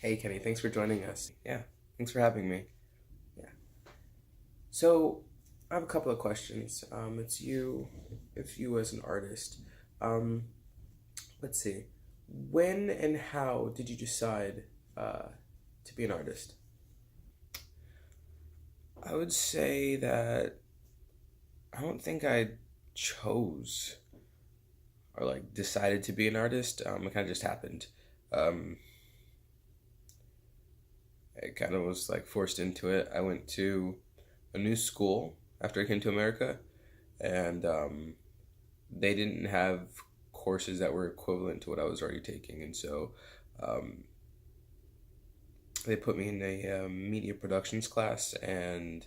Hey Kenny, thanks for joining us. Yeah, thanks for having me. Yeah. So I have a couple of questions. It's you as an artist. Um, let's see. When and how did you decide uh, to be an artist? I would say that I don't think I chose or like decided to be an artist. It kind of just happened. Um, I kind of was like forced into it. I went to a new school after I came to America, and they didn't have courses that were equivalent to what I was already taking, and so um, they put me in a media productions class, and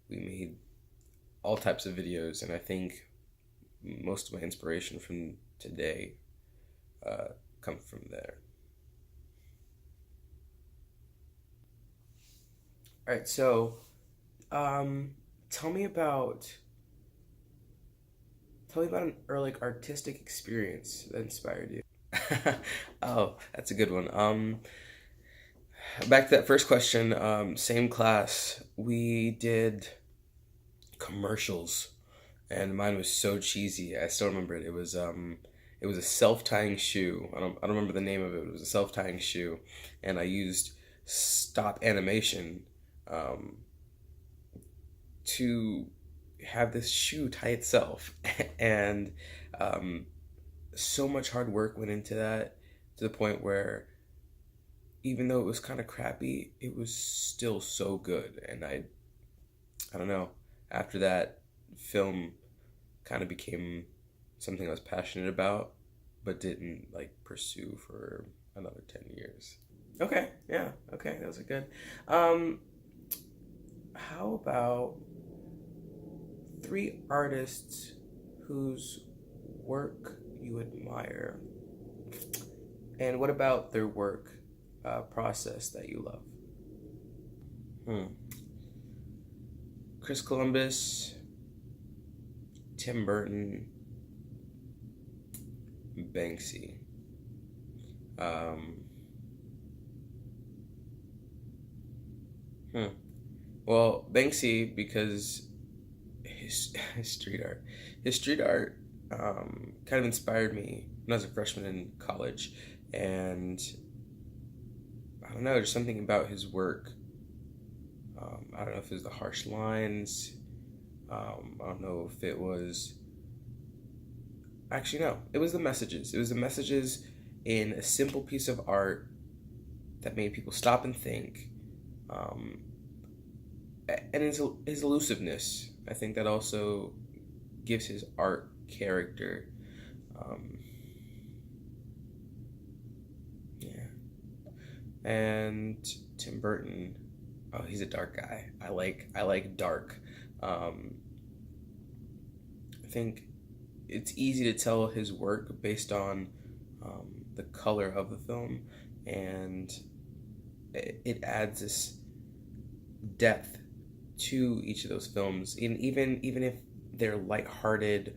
we made all types of videos. And I think most of my inspiration from today uh, come from there. All right, so um, tell me about tell me about an early artistic experience that inspired you. Oh, that's a good one. Back to that first question. Same class. We did commercials, and mine was so cheesy. I still remember it. It was a self tying shoe. I don't remember the name of it. But it was a self tying shoe, and I used stop animation, um, to have this shoe tie itself, and um, so much hard work went into that to the point where even though it was kind of crappy, it was still so good. And I don't know. After that, film kind of became something I was passionate about, but didn't like pursue for another 10 years. Okay, yeah, okay, that was a good. Um, how about three artists whose work you admire, and what about their work process that you love? Hmm. Chris Columbus, Tim Burton, Banksy. Um, hmm. Well, Banksy because his street art, his street art kind of inspired me when I was a freshman in college, and I don't know, there's something about his work. I don't know if it was the harsh lines. I don't know if it was. Actually, no. It was the messages. It was the messages in a simple piece of art that made people stop and think. Um, and his elusiveness. I think that also gives his art character. Um, yeah. And Tim Burton. Oh, he's a dark guy. I like dark. Um, I think it's easy to tell his work based on the color of the film, and it adds this depth to each of those films. And even if they're lighthearted,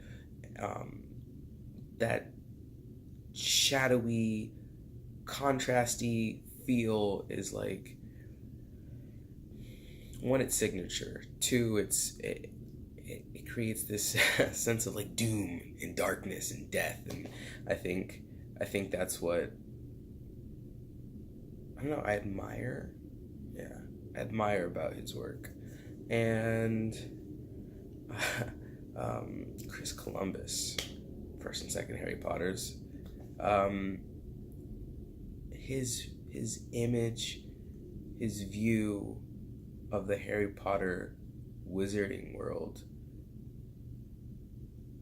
um, that shadowy, contrasty feel is like one, its signature. Two, it creates this sense of like doom and darkness and death, and I think I think that's what I don't know. I admire, yeah, I admire about his work, and Chris Columbus, first and second Harry Potters, um, his image, his view of the Harry Potter wizarding world,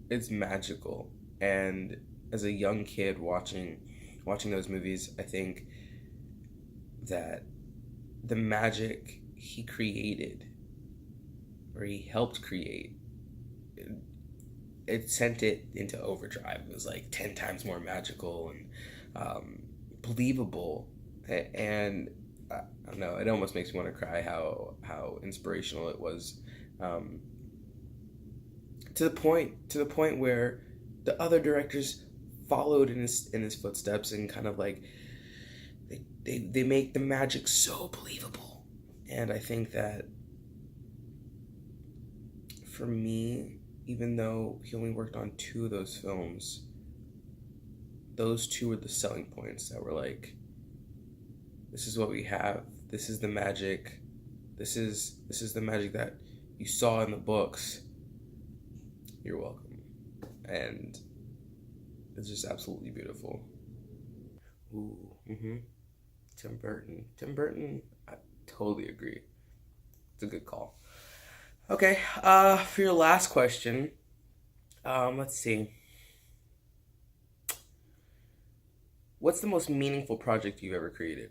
it's magical. And as a young kid watching those movies, I think that the magic he created or he helped create, it sent it into overdrive. It was like 10 times more magical and believable. And I don't know, it almost makes me want to cry how inspirational it was, um, to the point where the other directors followed in his footsteps and kind of like they make the magic so believable. And I think that for me, even though he only worked on 2 of those films, those 2 were the selling points that were like, this is what we have. This is the magic. This is the magic that you saw in the books. You're welcome. And it's just absolutely beautiful. Ooh, Tim Burton. Tim Burton, I totally agree. It's a good call. Okay, for your last question, let's see. What's the most meaningful project you've ever created?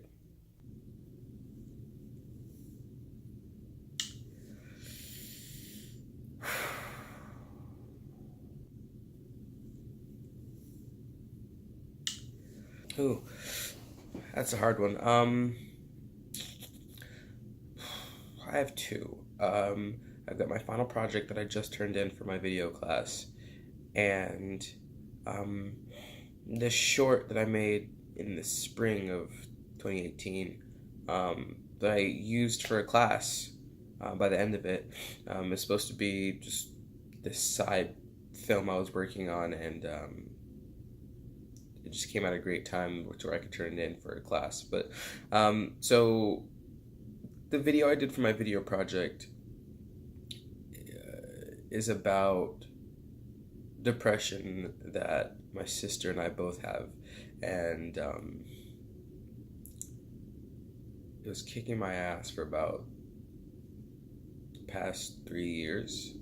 Ooh, that's a hard one. I have 2. I've got my final project that I just turned in for my video class, and um, the short that I made in the spring of 2018, that I used for a class by the end of it, is supposed to be just this side film I was working on, and it just came at a great time where I could turn it in for a class. But so the video I did for my video project is about depression that my sister and I both have, and it was kicking my ass for about the past 3 years,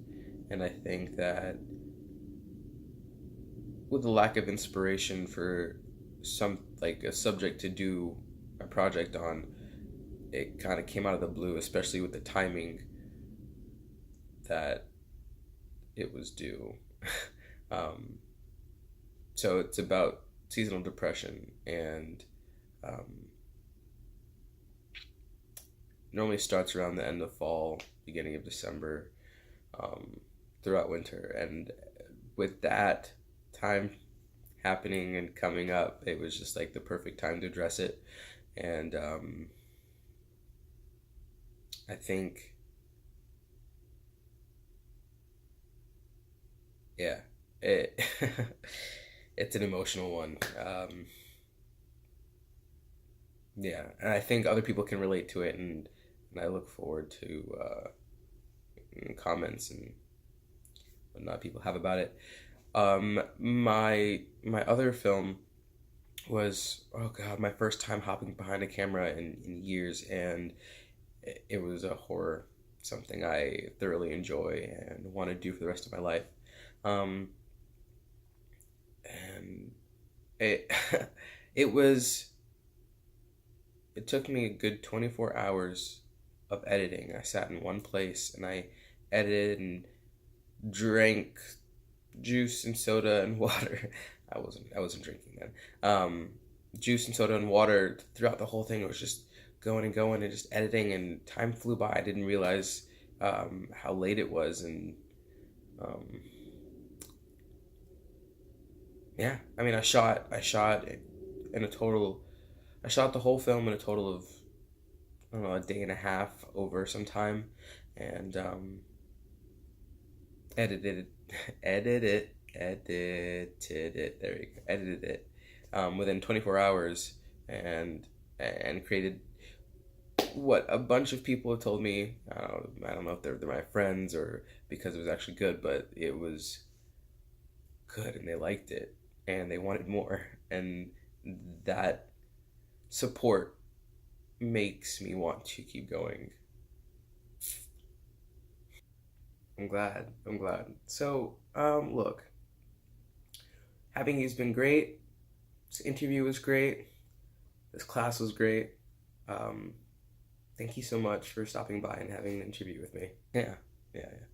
and I think that with the lack of inspiration for some like a subject to do a project on, it kind of came out of the blue, especially with the timing that it was due. um, so it's about seasonal depression, and normally starts around the end of fall, beginning of December, throughout winter. And with that time happening and coming up, it was just like the perfect time to address it. And I think, yeah, it it's an emotional one. Yeah, and I think other people can relate to it, and I look forward to comments and whatnot people have about it. My other film was, oh god, my first time hopping behind a camera in years, and it was a horror, something I thoroughly enjoy and want to do for the rest of my life. Um, and it it was it took me a good 24 hours of editing. I sat in one place and I edited and drank juice and soda and water. I wasn't drinking then. Juice and soda and water throughout the whole thing. It was just going and going and just editing, and time flew by. I didn't realize how late it was, and um, yeah. I mean, I shot in a total. I shot the whole film in a total of, I don't know, a day and a half over some time, and edited edited it. There you go. Edited it within 24 hours, and created what a bunch of people have told me. I don't know if they're my friends or because it was actually good, but it was good and they liked it and they wanted more, and that support makes me want to keep going. I'm glad. I'm glad. So, look, having you's been great. This interview was great. This class was great. Um, Thank you so much for stopping by and having an interview with me. Yeah, yeah, yeah.